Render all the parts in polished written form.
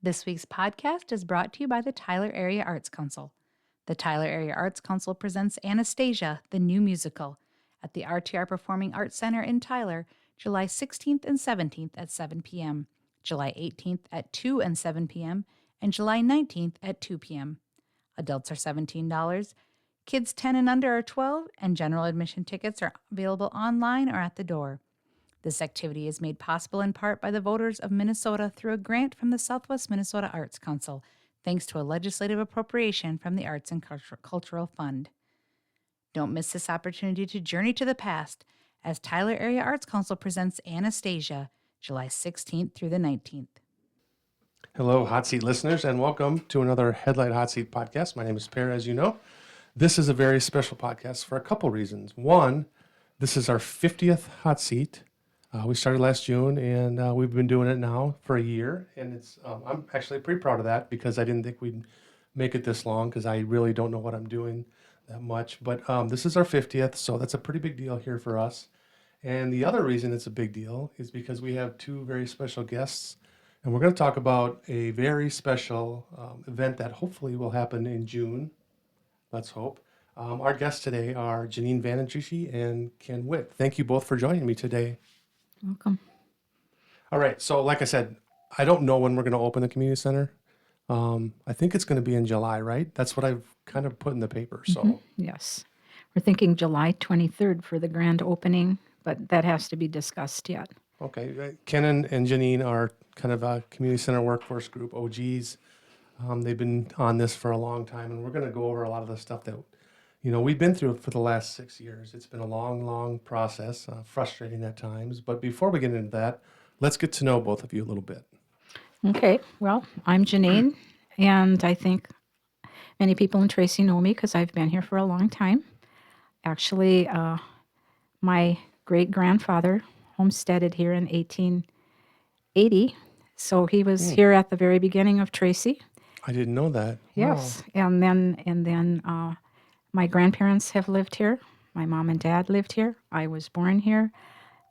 This week's podcast is brought to you by the Tyler Area Arts Council. The Tyler Area Arts Council presents Anastasia, the new musical, at the RTR Performing Arts Center in Tyler, July 16th and 17th at 7 p.m., July 18th at 2 and 7 p.m., and July 19th at 2 p.m. Adults are $17, kids 10 and under are 12, and general admission tickets are available online or at the door. This activity is made possible in part by the voters of Minnesota through a grant from the Southwest Minnesota Arts Council, thanks to a legislative appropriation from the Arts and Cultural Fund. Don't miss this opportunity to journey to the past as Tyler Area Arts Council presents Anastasia, July 16th through the 19th. Hello, Hot Seat listeners, and welcome to another Headlight Hot Seat podcast. My name is Per, as you know. This is a very special podcast for a couple reasons. One, this is our 50th Hot Seat. We started last June, and we've been doing it now for a year, and I'm actually pretty proud of that because I didn't think we'd make it this long because I really don't know what I'm doing that much. But this is our 50th, so that's a pretty big deal here for us. And the other reason it's a big deal is because we have two very special guests, and we're going to talk about a very special event that hopefully will happen in June. Let's hope. Our guests today are Janine and Ken Witt. Thank you both for joining me today. Welcome. All right. So like I said, I don't know when we're going to open the community center. I think it's going to be in July, right? That's what I've kind of put in the paper. So Yes. We're thinking July 23rd for the grand opening, but that has to be discussed yet. Okay. Ken and Janine are kind of a community center workforce group, OGs. They've been on this for a long time, and we're going to go over a lot of the stuff that, we've been through for the last 6 years. It's been a long, long process, frustrating at times. But before we get into that, let's get to know both of you a little bit. Okay, well, I'm Janine, and I think many people in Tracy know me because I've been here for a long time. Actually, my great-grandfather homesteaded here in 1880, so he was here at the very beginning of Tracy. I didn't know that. Yes, and then my grandparents have lived here. My mom and dad lived here. I was born here.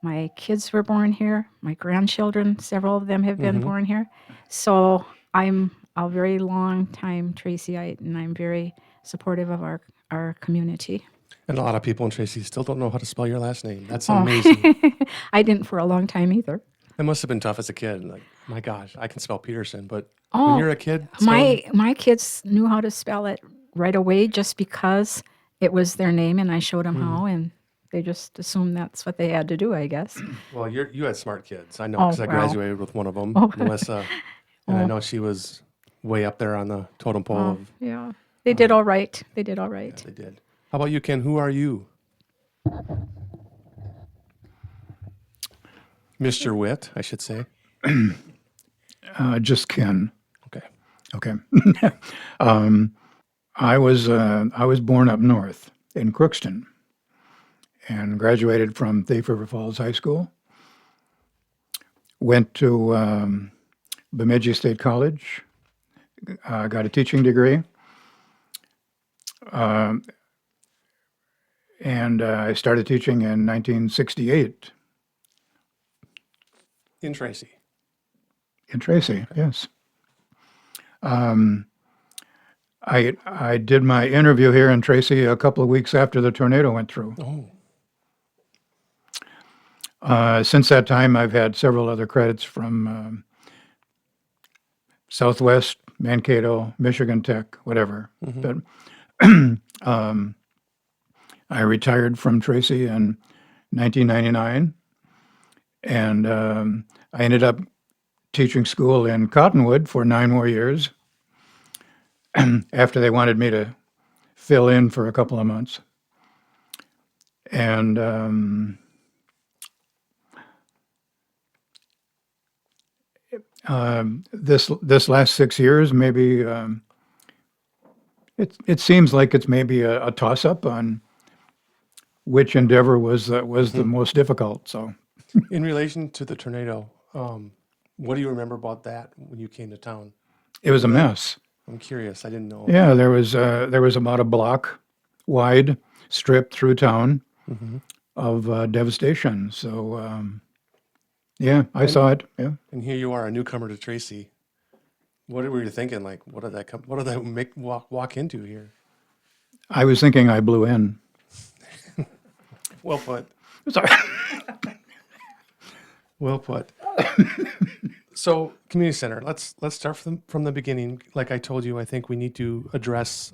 My kids were born here. My grandchildren, several of them have been born here. So I'm a very long time Tracyite, and I'm very supportive of our community. And a lot of people in Tracy still don't know how to spell your last name. That's amazing. I didn't for a long time either. It must have been tough as a kid. Like, my gosh, I can spell Peterson, but when you're a kid, My kids knew how to spell it right away just because it was their name, and I showed them how, and they just assumed that's what they had to do, I guess. well, you had smart kids. I know because I well. graduated with one of them, Melissa, and I know she was way up there on the totem pole. Of, Yeah, they did all right. They did all right. they did. How about you, Ken? Who are you? Mr. Witt, I should say. Just Ken. Okay. Okay. I was born up north in Crookston and graduated from Thief River Falls High School. Went to Bemidji State College. Got a teaching degree. And I started teaching in 1968 In Tracy. in Tracy. Yes. I did my interview here in Tracy a couple of weeks after the tornado went through. Since that time, I've had several other credits from Southwest, Mankato, Michigan Tech, whatever. But I retired from Tracy in 1999, and I ended up teaching school in Cottonwood for 9 more years after they wanted me to fill in for a couple of months. And this last 6 years, maybe it seems like it's maybe a toss-up on which endeavor was the most difficult. So, In relation to the tornado, what do you remember about that when you came to town? it was a mess. I'm curious. I didn't know. Yeah, there was about a block wide strip through town of devastation. So, yeah, I saw it. Yeah. And here you are, a newcomer to Tracy. What were you thinking? Like, what did that come? What did that make walk into here? I was thinking I blew in. Well put. Sorry. Well put. So, community center. Let's start from the beginning. Like I told you, I think we need to address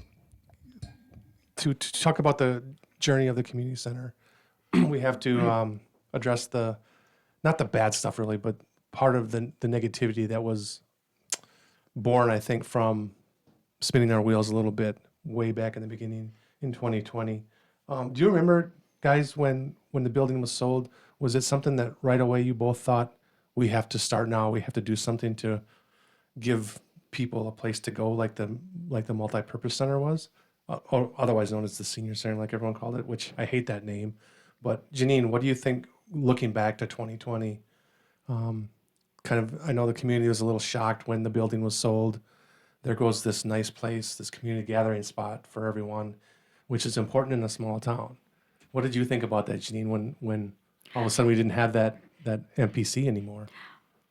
to talk about the journey of the community center. We have to address not the bad stuff really, but part of the negativity that was born, I think, from spinning our wheels a little bit way back in the beginning in 2020. Do you remember, guys, when the building was sold? Was it something that right away you both thought, we have to start now, we have to do something to give people a place to go, like the multi-purpose center was, or otherwise known as the senior center, like everyone called it, which I hate that name. But Janine, what do you think, looking back to 2020? I know the community was a little shocked when the building was sold. There goes this nice place, this community gathering spot for everyone, which is important in a small town. What did you think about that, Janine, when all of a sudden we didn't have that MPC anymore?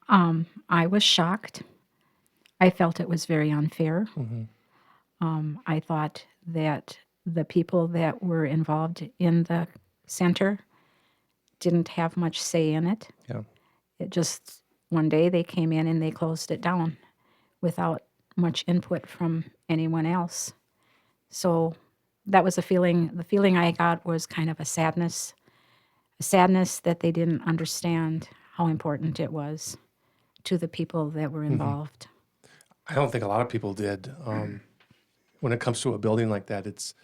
I was shocked. I felt it was very unfair. I thought that the people that were involved in the center didn't have much say in it. Yeah. It just, one day they came in and they closed it down without much input from anyone else. So that was a feeling. The feeling I got was kind of a sadness that they didn't understand how important it was to the people that were involved. I don't think a lot of people did. When it comes to a building like that, it's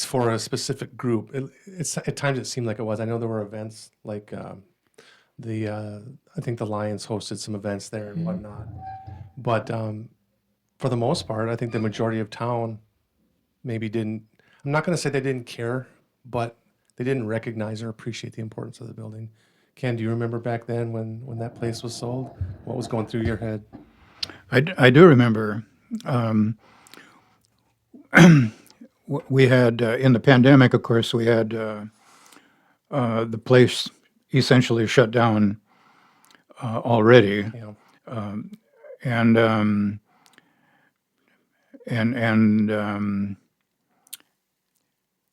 for a specific group. It's at times it seemed like it was. I know there were events like I think the Lions hosted some events there and whatnot. But for the most part, I think the majority of town maybe didn't. I'm not going to say they didn't care, but they didn't recognize or appreciate the importance of the building. Ken, do you remember back then when that place was sold? What was going through your head? I do remember. We had, in the pandemic, of course, we had the place essentially shut down already. You know, And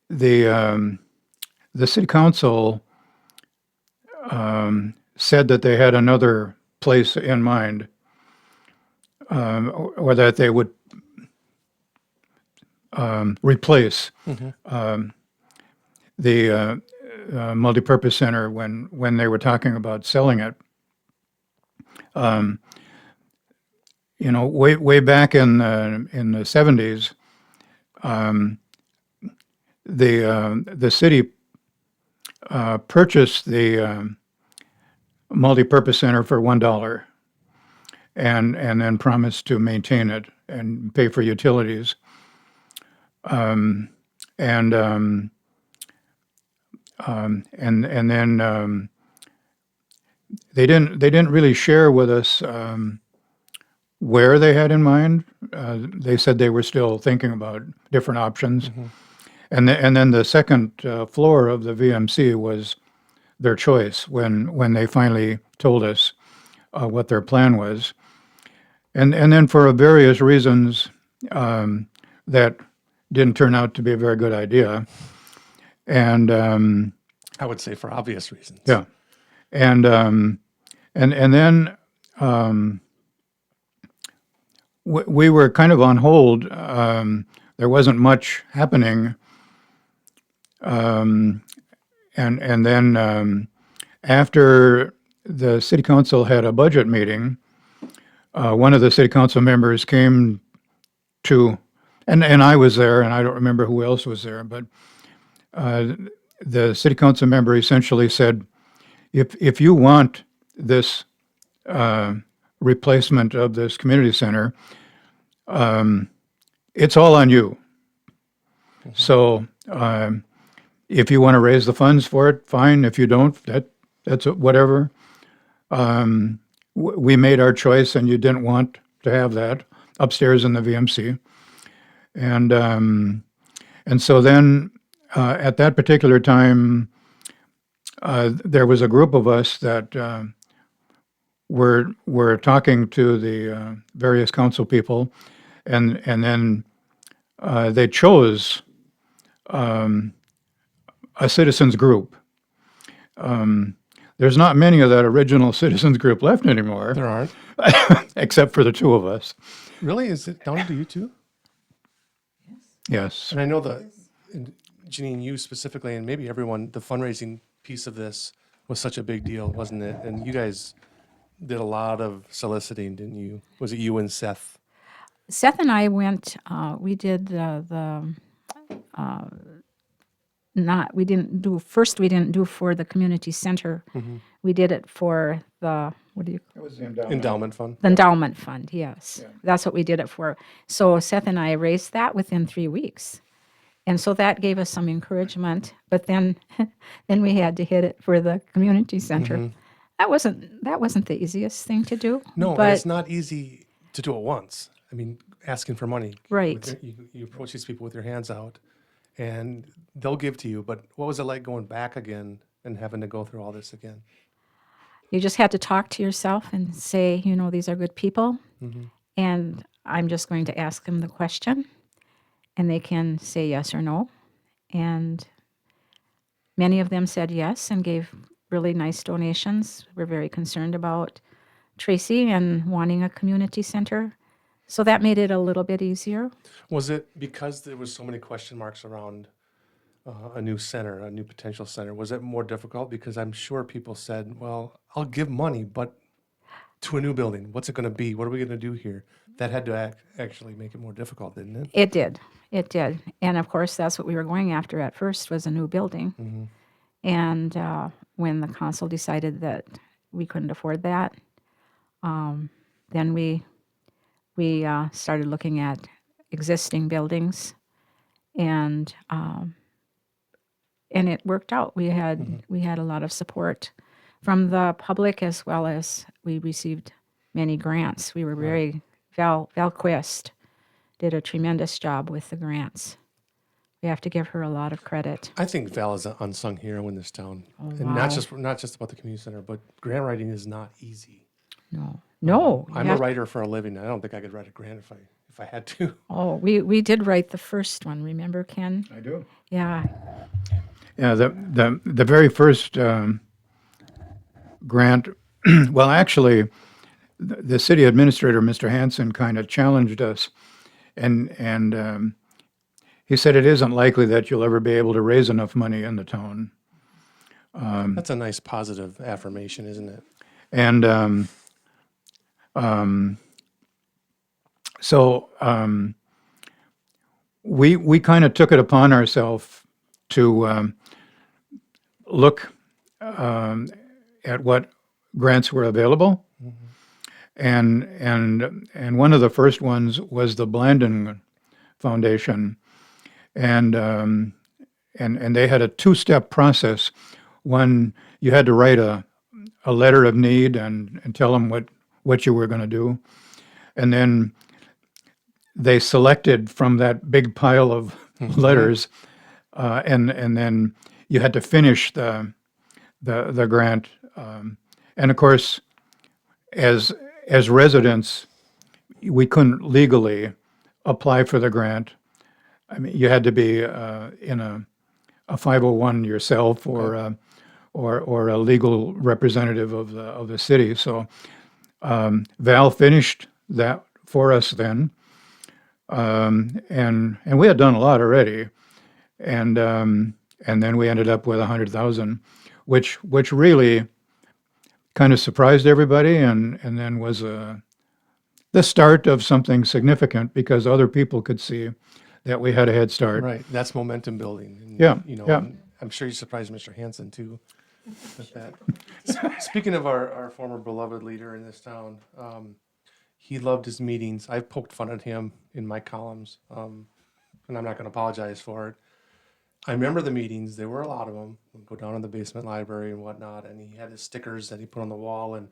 the city council said that they had another place in mind, or that they would replace the multipurpose center when they were talking about selling it. Way back in the 70s, the city purchased the multipurpose center for $1, and then promised to maintain it and pay for utilities. And then they didn't really share with us where they had in mind. They said they were still thinking about different options. And then the second floor of the VMC was their choice when they finally told us what their plan was. And then for various reasons that didn't turn out to be a very good idea. And I would say for obvious reasons. yeah. And then we were kind of on hold. There wasn't much happening. And then after the city council had a budget meeting, one of the city council members came to, and I was there, and I don't remember who else was there, but the city council member essentially said, if you want this replacement of this community center, it's all on you. So if you want to raise the funds for it, fine. If you don't, that's whatever. We made our choice, and you didn't want to have that upstairs in the VMC. And so then at that particular time, there was a group of us that were talking to the various council people, and then they chose a citizens group. There's not many of that original citizens group left anymore, There aren't. except for the two of us. Really? Is it down to you two? Yes. And I know and Janine, you specifically, and maybe everyone, the fundraising piece of this was such a big deal, wasn't it? And you guys did a lot of soliciting, didn't you? Was it you and Seth? Seth and I went, we did we didn't do for the community center. We did it for the, what do you, It was the endowment. Endowment fund. the endowment fund, yes. Yeah. That's what we did it for. So Seth and I raised that within 3 weeks. And so that gave us some encouragement, but then, then we had to hit it for the community center. That wasn't the easiest thing to do. No, and but it's not easy to do it once. I mean, asking for money. Right. You approach these people with your hands out, and they'll give to you. But what was it like going back again and having to go through all this again? you just had to talk to yourself and say, these are good people, and I'm just going to ask them the question, and they can say yes or no. And many of them said yes and gave really nice donations. We're very concerned about Tracy and wanting a community center. So that made it a little bit easier. Was it because there was so many question marks around a new center, a new potential center? Was it more difficult? Because I'm sure people said, well, I'll give money, but to a new building, what's it going to be? What are we going to do here? That had to actually make it more difficult, didn't it? It did. It did. And of course, that's what we were going after at first, was a new building. And when the council decided that we couldn't afford that, then we started looking at existing buildings, and it worked out. We had a lot of support from the public, as well as we received many grants. We were very Val Quist did a tremendous job with the grants. We have to give her a lot of credit. I think Val is an unsung hero in this town, and wow. not just about the community center, but grant writing is not easy. No, I'm a writer for a living. I don't think I could write a grant if I had to. Oh, we did write the first one. Remember, Ken? I do. Yeah. Yeah, the very first grant, well, actually, the city administrator, Mr. Hanson, kind of challenged us, and he said it isn't likely that you'll ever be able to raise enough money in the town. That's a nice positive affirmation, isn't it? And so we kind of took it upon ourselves to look at what grants were available, and one of the first ones was the Blandon Foundation, and they had a two-step process. One, you had to write a letter of need and tell them what you were going to do, and then they selected from that big pile of letters, and then you had to finish the grant, and of course, as residents, we couldn't legally apply for the grant. I mean, you had to be in a 501 yourself, or a legal representative of the city. So Val finished that for us then, and we had done a lot already, and then we ended up with 100,000, which really kind of surprised everybody, and then was the start of something significant, because other people could see that we had a head start. Right. That's momentum building. And, Yeah, yeah. and I'm sure you surprised Mr. Hanson too with that. Speaking of our former beloved leader in this town, he loved his meetings. I've poked fun at him in my columns, and I'm not going to apologize for it. I remember the meetings. There were a lot of them. We'd go down in the basement library and whatnot, and he had his stickers that he put on the wall. And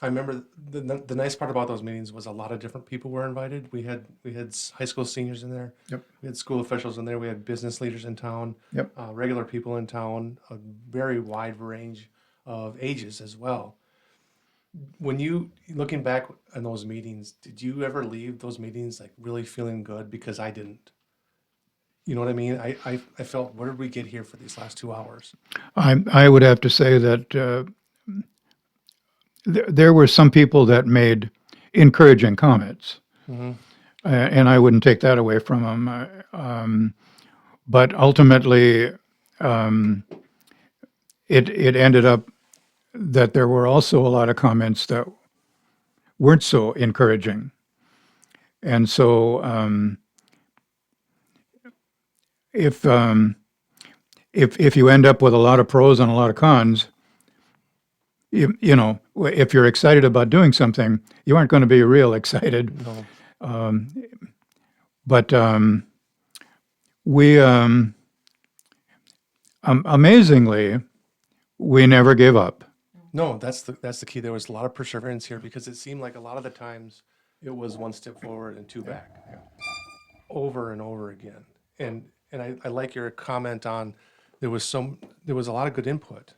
I remember the nice part about those meetings was a lot of different people were invited. We had high school seniors in there. Yep. We had school officials in there. We had business leaders in town. Yep. Regular people in town. A very wide range of ages as well. when you looking back on those meetings, did you ever leave those meetings like really feeling good? Because I didn't. You know what I mean? I felt, where did we get here for these last 2 hours? I would have to say that there were some people that made encouraging comments, Mm-hmm. and I wouldn't take that away from them. But ultimately, it ended up that there were also a lot of comments that weren't so encouraging. And so, if you end up with a lot of pros and a lot of cons, you know, if you're excited about doing something, you aren't going to be real excited. No. But we, amazingly, we never gave up. No, that's the key. There was a lot of perseverance here because it seemed like a lot of the times it was one step forward and two back, over and over again. And I like your comment on there was a lot of good input.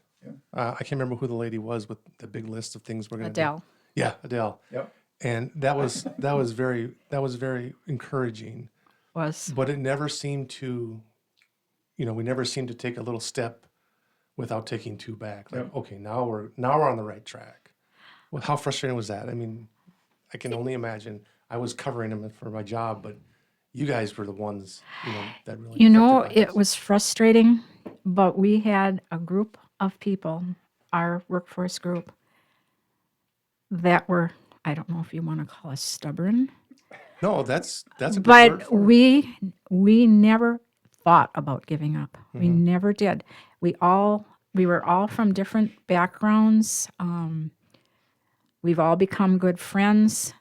I can't remember who the lady was with the big list of things we're going to do. Adele. Yeah, Adele. Yep. And that was very encouraging. Was. But it never seemed to, we never seemed to take a little step without taking two back. Like, okay, now we're on the right track. Well, how frustrating was that? I mean, I can only imagine. I was covering them for my job, but you guys were the ones, that really. You know, affected it lives. was frustrating, but we had a group of people, our workforce group, that were, I don't know if you want to call us stubborn, No, that's a good word but for it. we never thought about giving up. We Mm-hmm. never did. We were all from different backgrounds. We've all become good friends,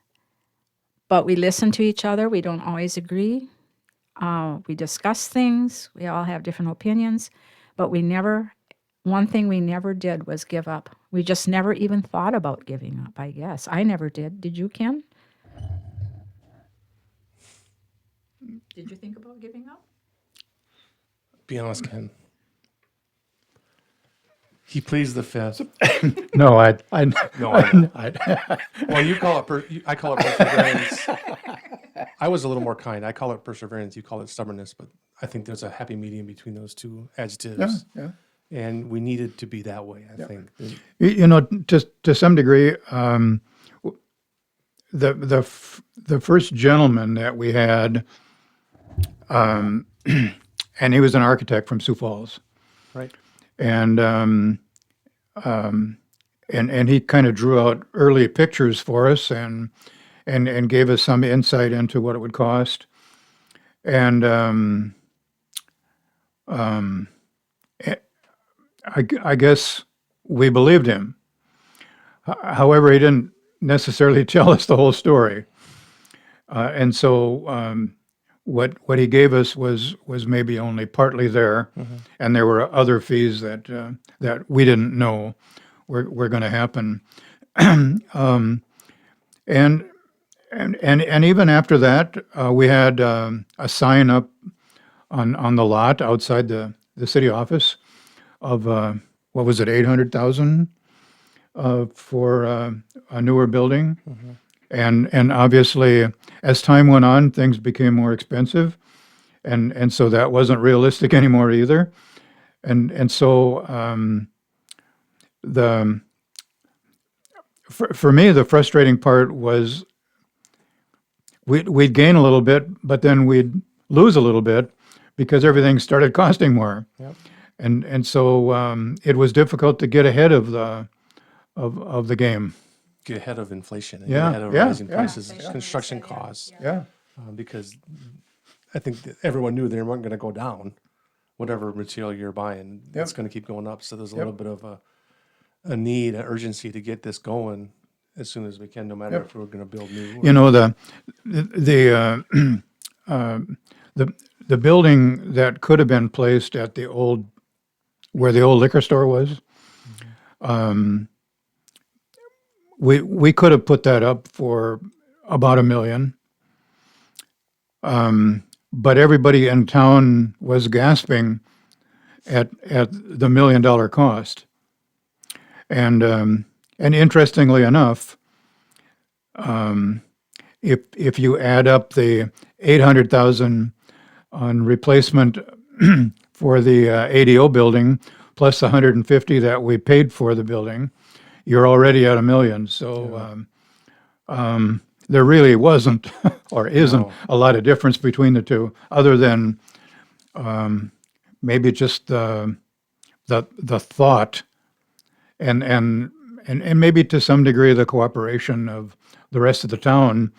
but we listen to each other. We don't always agree. We discuss things. We all have different opinions, but one thing we never did was give up. We just never even thought about giving up, I guess. I never did. Did you, Ken? Did you think about giving up? Be honest, Ken. He pleads the fifth. No, I No, I know. Well, you call it. I call it perseverance. I was a little more kind. I call it perseverance. You call it stubbornness. But I think there's a happy medium between those two adjectives, yeah. and we needed to be that way. I think. You know, to some degree, the first gentleman that we had, and he was an architect from Sioux Falls, Right. and and he kind of drew out early pictures for us and gave us some insight into what it would cost, and I guess we believed him. However, he didn't necessarily tell us the whole story, and so what he gave us was maybe only partly there, and there were other fees that we didn't know were going to happen, and even after that, we had a sign up on the lot outside the city office of what was it, 800,000 for a newer building. And obviously, as time went on, things became more expensive, and so that wasn't realistic anymore either. And so for me, the frustrating part was we'd gain a little bit, but then we'd lose a little bit because everything started costing more. Yep. And so it was difficult to get ahead of the game. Get ahead of inflation and Yeah, get ahead of yeah, rising yeah. prices, construction costs, Yeah. because I think that everyone knew they weren't going to go down. Whatever material you're buying, it's going to keep going up. So there's a little bit of a need, an urgency to get this going as soon as we can, no matter if we're going to build new. You know, the building that could have been placed at where the old liquor store was, we could have put that up for about $1 million. But everybody in town was gasping at the $1 million cost. And And interestingly enough, if you add up the 800,000 on replacement for the ADO building, plus the 150 that we paid for the building, you're already at $1 million. So there really wasn't or isn't No. a lot of difference between the two, other than maybe just the thought and maybe to some degree the cooperation of the rest of the town,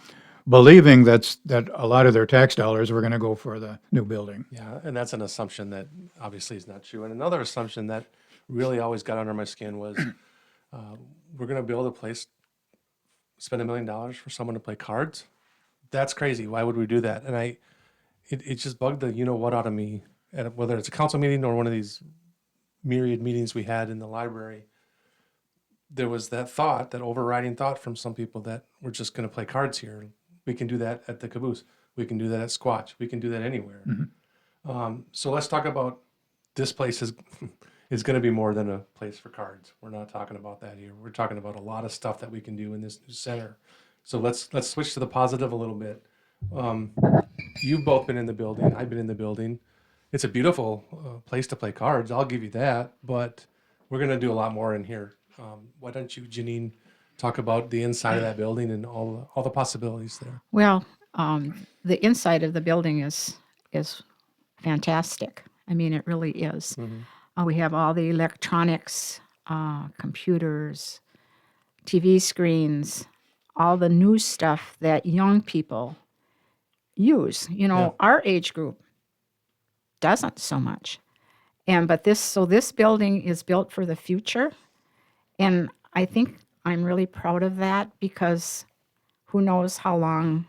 believing that a lot of their tax dollars were going to go for the new building. Yeah, and that's an assumption that obviously is not true. And another assumption that really always got under my skin was we're going to build a place, spend $1 million for someone to play cards. That's crazy. Why would we do that? And it just bugged the you know what out of me, whether it's a council meeting or one of these myriad meetings we had in the library. There was that thought, that overriding thought from some people that we're just going to play cards here. We can do that at the caboose. We can do that at Squatch. We can do that anywhere. So let's talk about this place is going to be more than a place for cards. We're not talking about that here. We're talking about a lot of stuff that we can do in this new center. So let's switch to the positive a little bit. You've both been in the building. I've been in the building. It's a beautiful place to play cards. I'll give you that. But we're going to do a lot more in here. Why don't you, Janine, talk about the inside of that building and all the possibilities there? Well, the inside of the building is fantastic. I mean, it really is. We have all the electronics, computers, TV screens, all the new stuff that young people use. You know, our age group doesn't so much. But this building is built for the future. And I think I'm really proud of that because who knows how long,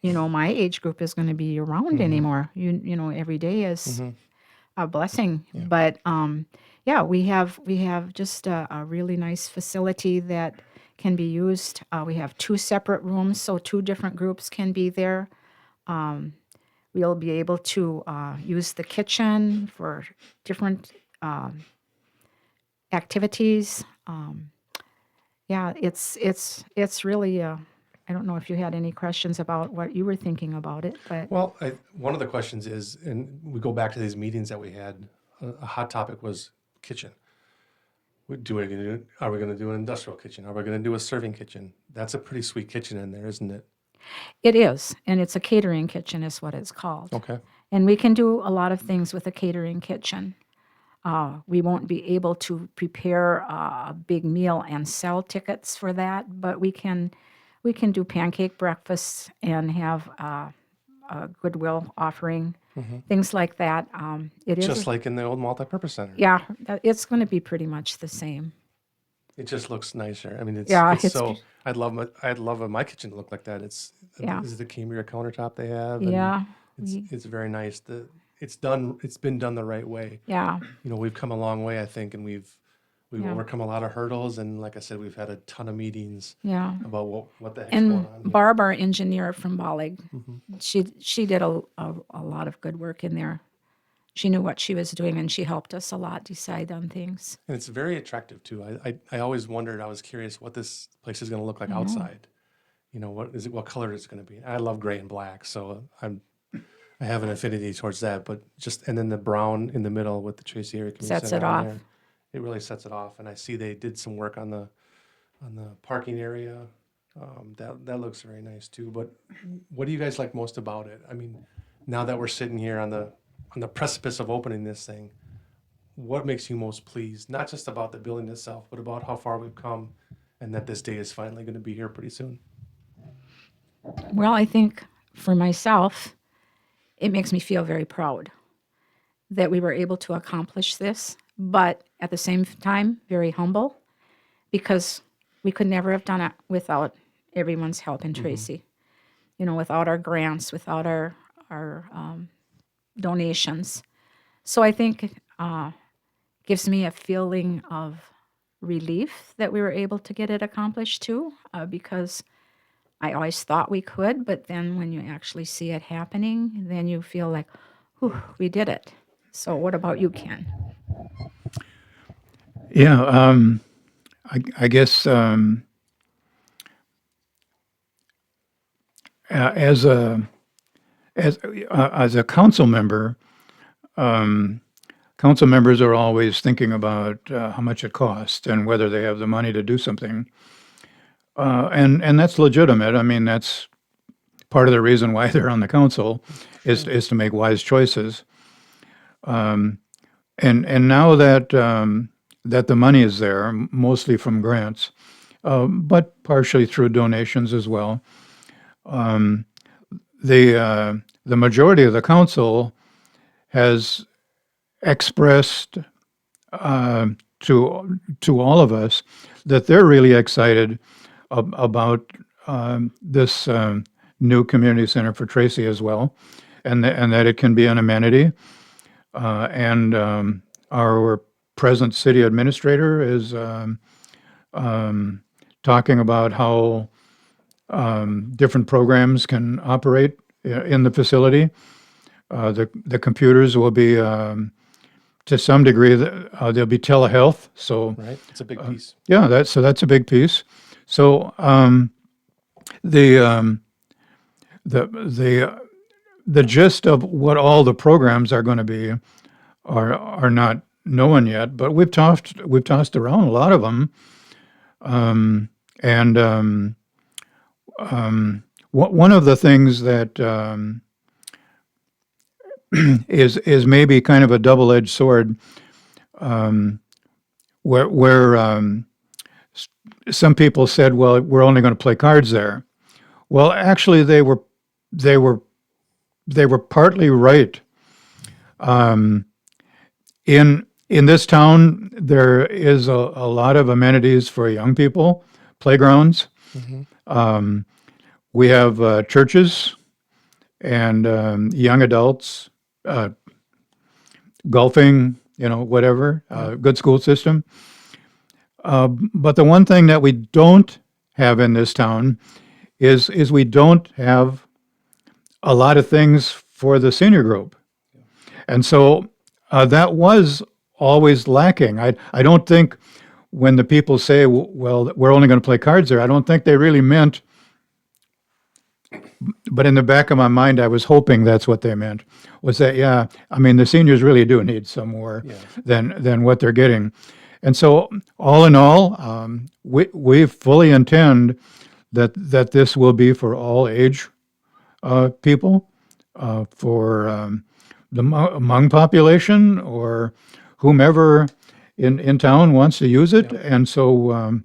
my age group is going to be around anymore. You know, every day is a blessing. Yeah. But we have just a really nice facility that can be used. We have 2 separate rooms, so 2 different groups can be there. We'll be able to use the kitchen for different activities. It's really. I don't know if you had any questions about what you were thinking about it, but well, one of the questions is, and we go back to these meetings that we had. A hot topic was kitchen. Are we going to do an industrial kitchen? Are we going to do a serving kitchen? That's a pretty sweet kitchen in there, isn't it? It is, and it's a catering kitchen, is what it's called. Okay. And we can do a lot of things with a catering kitchen. We won't be able to prepare a big meal and sell tickets for that, but we can do pancake breakfasts and have a goodwill offering, things like that. It is just like in the old multipurpose center. Yeah, it's going to be pretty much the same. It just looks nicer. I mean, it's it's so. I'd love my kitchen to look like that. Is it the Cambria countertop they have? Yeah, it's very nice. It's been done the right way. Yeah. We've come a long way, I think, and we've overcome a lot of hurdles. And like I said, we've had a ton of meetings. Yeah. About what the heck's and going on. Barb, our engineer from Bollig, she did a lot of good work in there. She knew what she was doing, and she helped us a lot decide on things. And it's very attractive too. I always wondered. I was curious what this place is going to look like outside. What color is it going to be? I love gray and black, so I have an affinity towards that. But and then the brown in the middle with the Tracy Area Community Sets Center it on off. there, it really sets it off. And I see they did some work on the parking area. That looks very nice too. But what do you guys like most about it? I mean, now that we're sitting here on the precipice of opening this thing, what makes you most pleased? Not just about the building itself, but about how far we've come and that this day is finally going to be here pretty soon. Well, I think for myself, it makes me feel very proud that we were able to accomplish this, but at the same time, very humble because we could never have done it without everyone's help in Tracy. Without our grants, without our donations. So I think gives me a feeling of relief that we were able to get it accomplished too, because I always thought we could, but then when you actually see it happening, then you feel like, whew, we did it. So what about you, Ken? Yeah, I guess as a as a council member, council members are always thinking about how much it costs and whether they have the money to do something. And that's legitimate. I mean, that's part of the reason why they're on the council is to make wise choices. And now that that the money is there, mostly from grants, but partially through donations as well, the majority of the council has expressed to all of us that they're really excited about this new community center for Tracy as well, and that it can be an amenity. And our present city administrator is talking about how different programs can operate in the facility. The computers will be, to some degree, they'll be telehealth. So Right? It's a big piece. yeah, that's a big piece. So the the gist of what all the programs are going to be are not known yet, but we've tossed around a lot of them. And one of the things that is maybe kind of a double-edged sword, where some people said, "Well, we're only going to play cards there." Well, actually, they were partly right. In this town, there is a lot of amenities for young people, playgrounds. We have churches and young adults, golfing, whatever, good school system. But the one thing that we don't have in this town is we don't have a lot of things for the senior group. And so that was always lacking. I don't think when the people say, well, we're only going to play cards there, I don't think they really meant, but in the back of my mind, I was hoping that's what they meant, was that, yeah, I mean, the seniors really do need some more than what they're getting. And so all in all, we fully intend that this will be for all age people, for the Hmong population or whomever in town wants to use it. And so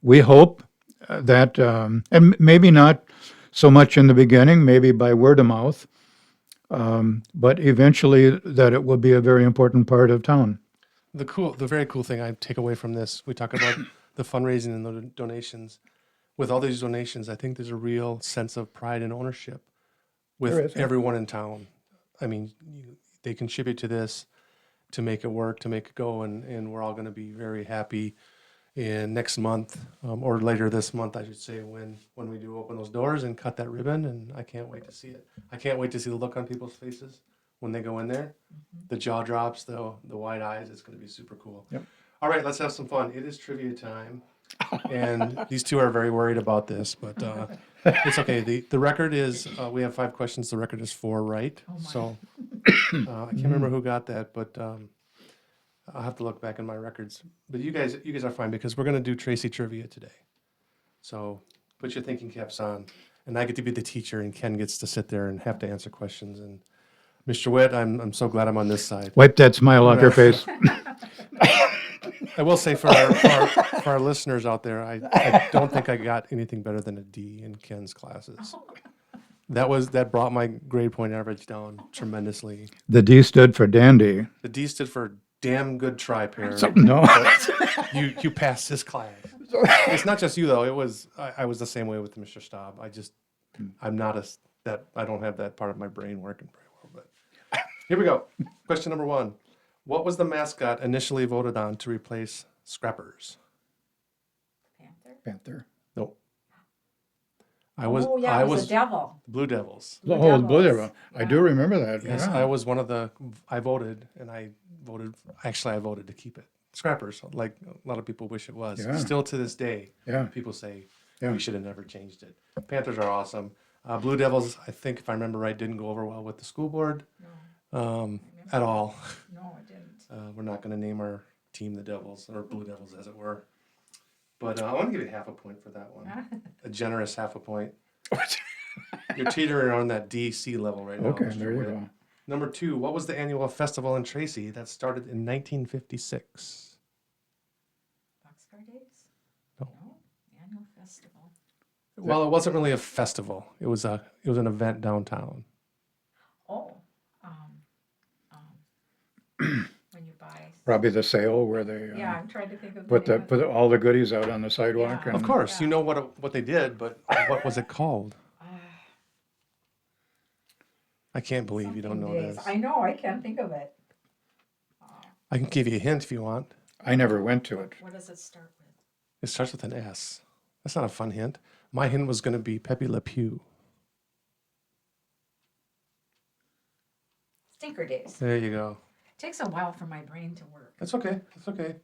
we hope that, and maybe not so much in the beginning, maybe by word of mouth, but eventually that it will be a very important part of town. The very cool thing I take away from this, we talk about the fundraising and the donations. With all these donations, I think there's a real sense of pride and ownership There with is, yeah. everyone in town. I mean, they contribute to this to make it work, to make it go, and we're all going to be very happy in next month, or later this month, I should say, when we do open those doors and cut that ribbon, and I can't wait to see it. I can't wait to see the look on people's faces when they go in there. The jaw drops, the wide eyes, it's going to be super cool. Yep. All right, let's have some fun. It is trivia time. And these two are very worried about this, but it's okay. The record is, we have 5 questions. The record is 4 right. So I can't remember who got that, but I'll have to look back in my records. But you guys are fine because we're going to do Tracy trivia today. So put your thinking caps on. And I get to be the teacher, and Ken gets to sit there and have to answer questions. And Mr. Witt, I'm so glad I'm on this side. Wipe that smile off your face. I will say for our listeners out there, I don't think I got anything better than a D in Ken's classes. That brought my grade point average down tremendously. The D stood for dandy. The D stood for damn good try, pair. No. You passed this class. It's not just you though. It was I was the same way with Mr. Staub. I'm not I don't have that part of my brain working very well. But here we go. Question number 1. What was the mascot initially voted on to replace Scrappers? Panther. Nope. It was a devil. Blue Devils. Oh, Blue Devil. I do remember that. Yes, Yeah. I was one of I voted, and I voted to keep it. Scrappers, like a lot of people wish it was. Yeah. Still to this day, Yeah. people say Yeah. we should have never changed it. Panthers are awesome. Blue Devils, I think, if I remember right, didn't go over well with the school board at all. No, it didn't. We're not going to name our team the Devils, or Blue Devils, as it were. But I want to give you half a point for that one. A generous half a point. You're teetering on that DC level right now. Okay, Mr. there you Witt. go. Number 2, what was the annual festival in Tracy that started in 1956? Boxcar Days? No. Annual festival. Well, it wasn't really a festival. It was an event downtown. Oh, when you buy. Probably the sale where they Yeah, I'm trying to think of put all the goodies out on the sidewalk. Yeah. And Of course, Yeah. you know what they did, but what was it called? I can't believe you don't know days. this. I know, I can't think of it. I can give you a hint if you want. I never went to it. What does it start with? It starts with an S. That's not a fun hint. My hint was going to be Pepe Le Pew. Stinker Days. There you go. Takes a while for my brain to work. That's okay. That's okay.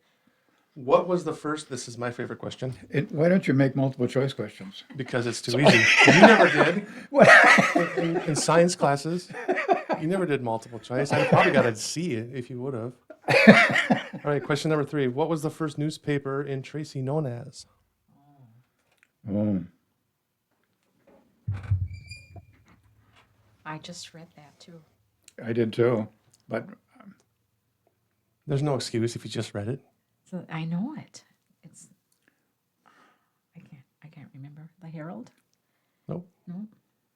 What was the first? This is my favorite question Why don't you make multiple choice questions? because it's too easy. You never did. In science classes, you never did multiple choice. I probably got a C if you would have. All right, question number 3. What was the first newspaper in Tracy known as? Oh, I just read that too. I did too. But There's no excuse if you just read it. So I know it. It's I can't remember. The Herald? Nope. No?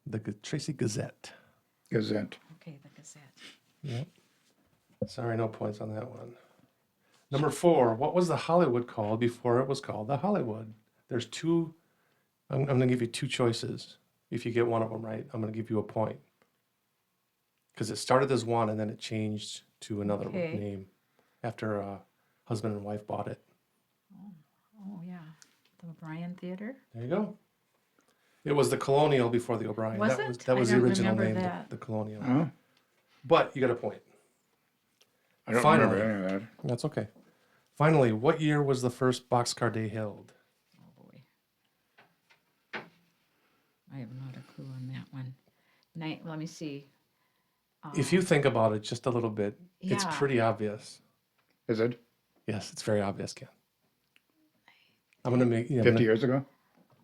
The Tracy Gazette. Gazette. Okay, the Gazette. Yep. Sorry, no points on that one. Number 4. What was the Hollywood called before it was called the Hollywood? There's 2. I'm going to give you 2 choices. If you get one of them right, I'm going to give you a point. Because it started as one and then it changed to another Okay. name after husband and wife bought it. Oh yeah. The O'Brien Theater? There you go. It was the Colonial before the O'Brien. Was that was it? that I was the don't original remember name, that. the Colonial. Oh, But you got a point. I don't Finally. remember any of that. That's okay. Finally, what year was the first Boxcar Day held? Oh boy. I have not a clue on that one. Let me see. If you think about it just a little bit, it's Yeah. pretty obvious. Is it Yes, it's very obvious, Ken. I'm gonna make 50 years ago?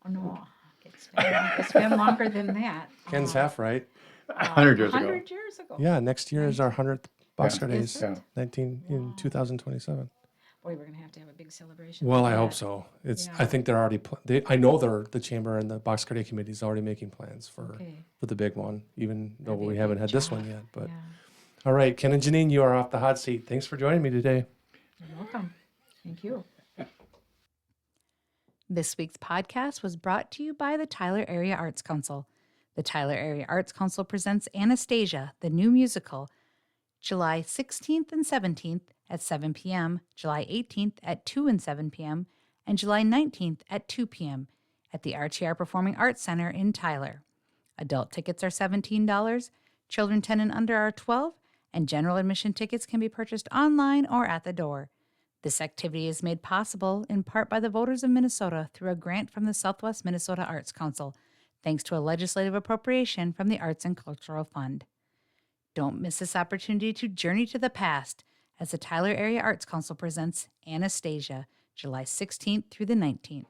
Oh no. It's been longer than that. Ken's half right. 100 years ago. 100 years ago. Yeah, next year is our 100th Boxcar Yeah. Days, Is Yeah. 2027. Boy, we're gonna have to have a big celebration. Well, for I hope that. so. It's. Yeah. I think they're already. I know the chamber and the Boxcar Day committee is already making plans for Okay. the big one, even though That'd be a we haven't big had this job. one yet. But Yeah. all right, Ken and Janine, you are off the hot seat. Thanks for joining me today. You're welcome. Thank you. This week's podcast was brought to you by the Tyler Area Arts Council. The Tyler Area Arts Council presents Anastasia, the new musical, July 16th and 17th at 7 p.m., July 18th at 2 and 7 p.m., and July 19th at 2 p.m. at the RTR Performing Arts Center in Tyler. Adult tickets are $17, children 10 and under are $12, and general admission tickets can be purchased online or at the door. This activity is made possible in part by the voters of Minnesota through a grant from the Southwest Minnesota Arts Council, thanks to a legislative appropriation from the Arts and Cultural Fund. Don't miss this opportunity to journey to the past as the Tyler Area Arts Council presents Anastasia, July 16th through the 19th.